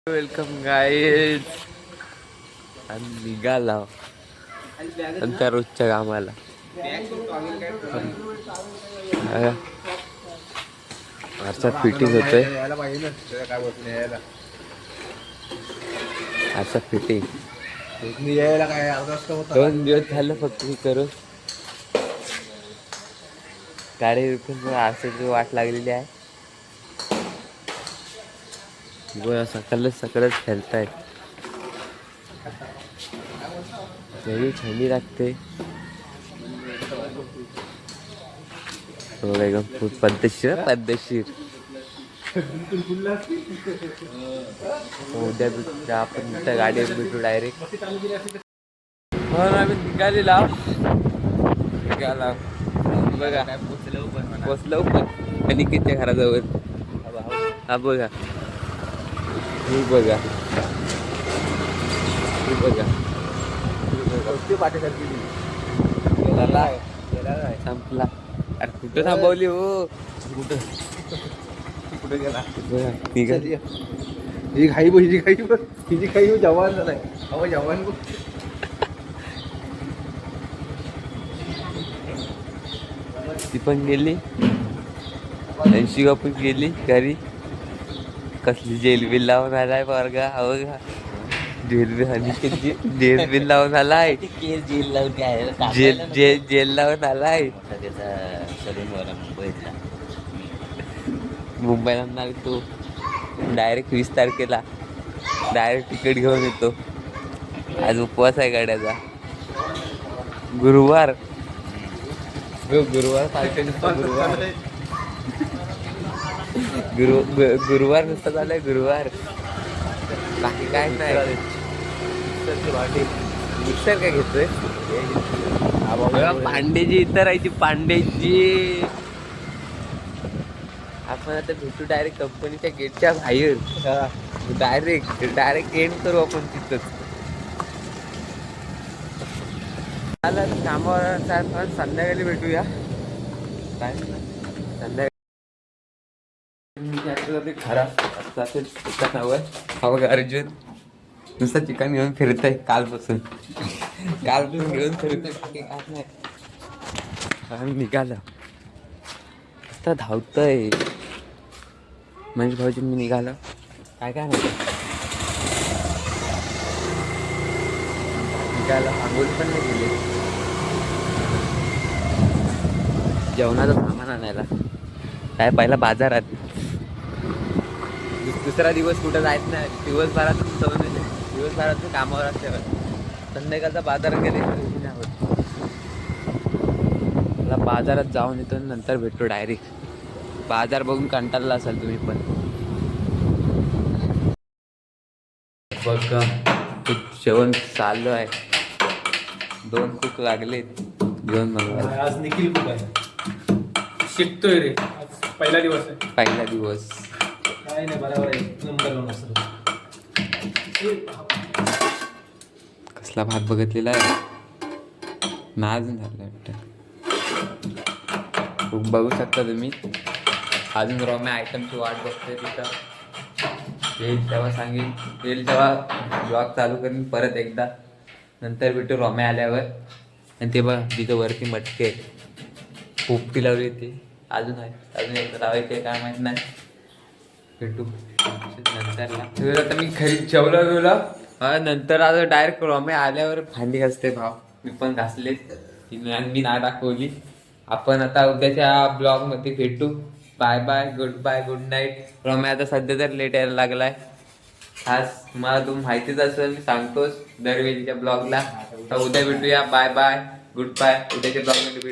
Welcome guys. आम्ही निघाला आमच्या रोजच्या कामाला. आरशात फिटिंग होतंय. आरशात फिटिंग 2 दिवस झालं फक्त हे करून. गाडी आरशाची वाट लागलेली आहे. सकाळच खेळतायत. एवढी थंडी लागते. पद्धतशीर उद्या भेटू आपण त्या गाडीवर भेटू डायरेक्ट. म्हणून आम्ही निघाला बघा. पोचलो पण अनिकेतच्या घराजवळ. हा बघा, ही बघा, ही बघा. संपला. अरे कुठं थांबवली हो? कुठे गेला? ही घाई हिची घाई जवान नाही. अहो जवान ती पण गेली. शिवा पण गेली घरी. कसली जेल बिल लावून आलाय वर्गा. हो का? जेल बिल लावून आलाय. जेल लावून जेल लावून आलाय. मुंबईला ना तो डायरेक्ट 20 तारखेला डायरेक्ट तिकीट घेऊन येतो. आज उपवास आहे गाड्याचा. गुरुवार गुरुवार नुसतं झालंय. गुरुवार बाकी काय नाही. मिक्सर काय घेतोय? पांडेजी इतर राहायची. पांडेजी आपण आता भेटू डायरेक्ट कंपनीच्या गेटच्या बाहेर. डायरेक्ट एंड करू आपण तिथंच. कामावर संध्याकाळी भेटूया. संध्याकाळी खरा नाव अर्जुन नुसतं चिकन घेऊन फिरतय कालपासून घेऊन फिरतोय. आम्ही निघालो. नुसतं धावतय. म्हणजे भाऊजी मी निघालो. काय नाही निघालो. आंघोळ पण नाही गेले. जेवणाचं सामान आणायला काय पहिला बाजारात. दुसरा दिवस कुठं जायचं नाही. दिवसभरात कामावर असते. संध्याकाळचा बाजार गेले नाही होत. मला बाजारात जाऊन येतो नंतर भेटतो डायरेक्ट. बाजार बघून कंटाळला असाल तुम्ही पण. बघा जेवण चालू आहे. 2 कुक लागलेत जेवण बनवायला. आज निखिल कुक आहे. शिकतोय रे. आज पहिला दिवस आहे. पहिला दिवस काय नाही बरोबर आहे. नंबर 1 असतो. कसला भात बघितलेला आहे ना. अजून झालं खूप बघू शकता तुम्ही. अजून रॉम्या आयटमची वाट बघतोय तिथं. येईल तेव्हा ब्लॉग चालू करेन परत एकदा. नंतर भेटू रॉम्या आल्यावर. आणि ते बघ तिथं वरती मटके पोपटी लावली ती अजून आहे. अजून एकदा लावायचे काय माहीत नाही. भेटू नंतरला. आता मी घरी जेवलो. नंतर आता डायरेक्ट रॉम्या आल्यावर भांडी घासते भाव. मी पण घासले. मी ना दाखवली. आपण आता उद्याच्या ब्लॉगमध्ये भेटू. Bye bye good night. Romya आता सध्या तर लेट यायला लागलाय. खास तुम्हाला माहितीच असेल. मी सांगतोच दरवेळीच्या ब्लॉगला. तर उद्या भेटूया. Bye good bye. उद्याच्या ब्लॉगमध्ये भेटू.